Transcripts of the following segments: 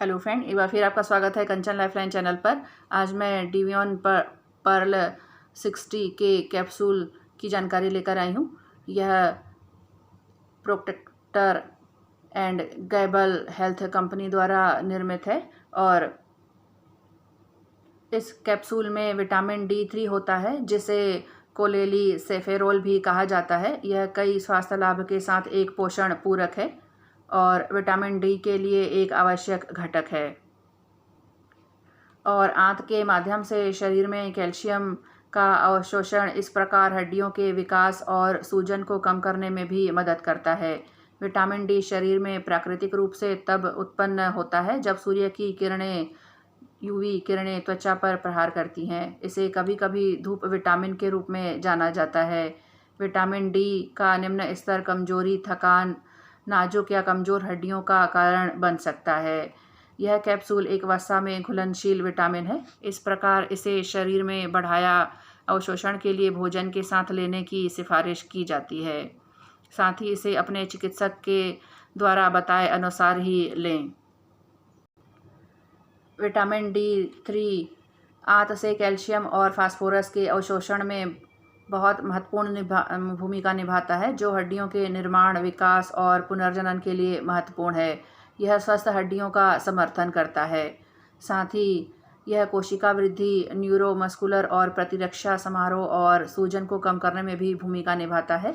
Hello friend, एक बार फिर आपका स्वागत है कंचन लाइफलाइन चैनल पर। आज मैं डिवियन पर्ल 60 के कैप्सूल की जानकारी लेकर आई हूँ। यह प्रोक्टर एंड गैबल हेल्थ कंपनी द्वारा निर्मित है और इस कैप्सूल में विटामिन D3 होता है, जिसे कोलेलीसेफेरोल भी कहा जाता है। यह कई स्वास्थ्य लाभ के साथ एक पोषण पूरक है और विटामिन डी के लिए एक आवश्यक घटक है और आंत के माध्यम से शरीर में कैल्शियम का अवशोषण इस प्रकार हड्डियों के विकास और सूजन को कम करने में भी मदद करता है। विटामिन डी शरीर में प्राकृतिक रूप से तब उत्पन्न होता है जब सूर्य की किरणें यूवी किरणें त्वचा पर प्रहार करती हैं। इसे कभी कभी धूप विटामिन के रूप में जाना जाता है। विटामिन डी का निम्न स्तर कमजोरी, थकान, नाजुक या कमज़ोर हड्डियों का कारण बन सकता है। यह कैप्सूल एक वसा में घुलनशील विटामिन है। इस प्रकार इसे शरीर में बढ़ाया अवशोषण के लिए भोजन के साथ लेने की सिफारिश की जाती है। साथ ही इसे अपने चिकित्सक के द्वारा बताए अनुसार ही लें। विटामिन D3 आंत से कैल्शियम और फास्फोरस के अवशोषण में बहुत महत्वपूर्ण भूमिका निभाता है, जो हड्डियों के निर्माण, विकास और पुनर्जनन के लिए महत्वपूर्ण है। यह स्वस्थ हड्डियों का समर्थन करता है। साथ ही यह कोशिका वृद्धि, न्यूरोमस्कुलर और प्रतिरक्षा समारोह और सूजन को कम करने में भी भूमिका निभाता है।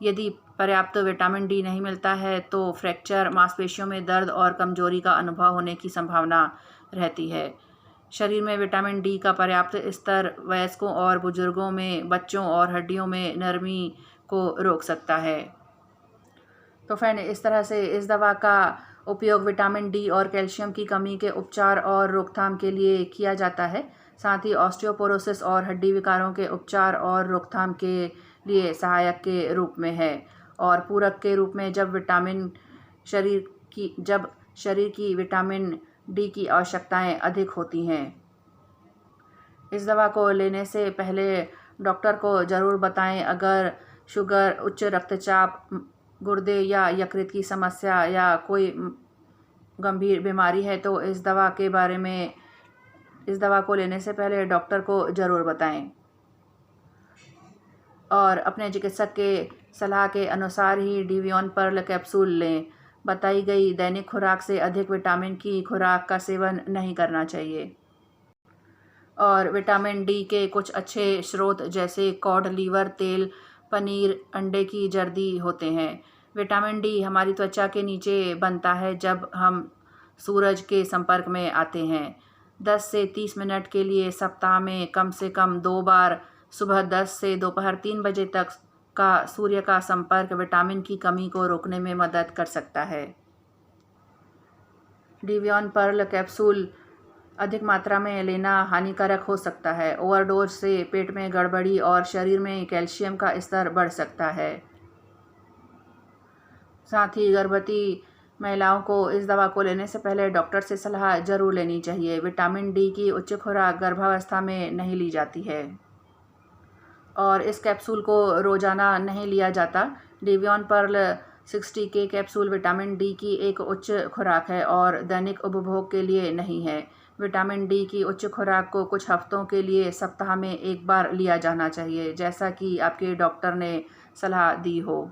यदि पर्याप्त विटामिन डी नहीं मिलता है तो फ्रैक्चर, मांसपेशियों में दर्द और कमजोरी का अनुभव होने की संभावना रहती है। शरीर में विटामिन डी का पर्याप्त स्तर वयस्कों और बुजुर्गों में, बच्चों और हड्डियों में नरमी को रोक सकता है। तो फ्रेंड, इस तरह से इस दवा का उपयोग विटामिन डी और कैल्शियम की कमी के उपचार और रोकथाम के लिए किया जाता है। साथ ही ऑस्टियोपोरोसिस और हड्डी विकारों के उपचार और रोकथाम के लिए सहायक के रूप में है और पूरक के रूप में जब शरीर की विटामिन डी की आवश्यकताएं अधिक होती हैं। इस दवा को लेने से पहले डॉक्टर को ज़रूर बताएं। अगर शुगर, उच्च रक्तचाप, गुर्दे या यकृत की समस्या या कोई गंभीर बीमारी है तो इस दवा को लेने से पहले डॉक्टर को ज़रूर बताएं और अपने चिकित्सक के सलाह के अनुसार ही डिवियन पर्ल कैप्सूल लें। बताई गई दैनिक खुराक से अधिक विटामिन की खुराक का सेवन नहीं करना चाहिए। और विटामिन डी के कुछ अच्छे स्रोत जैसे कॉड लीवर तेल, पनीर, अंडे की जर्दी होते हैं। विटामिन डी हमारी त्वचा के नीचे बनता है जब हम सूरज के संपर्क में आते हैं। 10 से 30 मिनट के लिए सप्ताह में कम से कम 2 बार सुबह 10 से दोपहर 3 बजे तक का सूर्य का संपर्क विटामिन की कमी को रोकने में मदद कर सकता है। डिवियन पर्ल कैप्सूल अधिक मात्रा में लेना हानिकारक हो सकता है। ओवरडोज से पेट में गड़बड़ी और शरीर में कैल्शियम का स्तर बढ़ सकता है। साथ ही गर्भवती महिलाओं को इस दवा को लेने से पहले डॉक्टर से सलाह जरूर लेनी चाहिए। विटामिन डी की उच्च खुराक गर्भावस्था में नहीं ली जाती है और इस कैप्सूल को रोजाना नहीं लिया जाता। डिवियन पर्ल 60 के कैप्सूल विटामिन डी की एक उच्च खुराक है और दैनिक उपभोग के लिए नहीं है। विटामिन डी की उच्च खुराक को कुछ हफ्तों के लिए सप्ताह में 1 बार लिया जाना चाहिए, जैसा कि आपके डॉक्टर ने सलाह दी हो।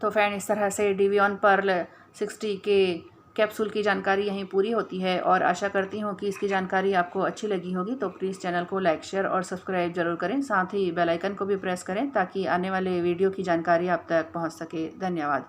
तो फ्रेंड, इस तरह से डिवियन पर्ल 60 के कैप्सूल की जानकारी यहीं पूरी होती है और आशा करती हूँ कि इसकी जानकारी आपको अच्छी लगी होगी। तो प्लीज़ चैनल को लाइक, शेयर और सब्सक्राइब जरूर करें। साथ ही बेल आइकन को भी प्रेस करें ताकि आने वाले वीडियो की जानकारी आप तक पहुँच सके। धन्यवाद।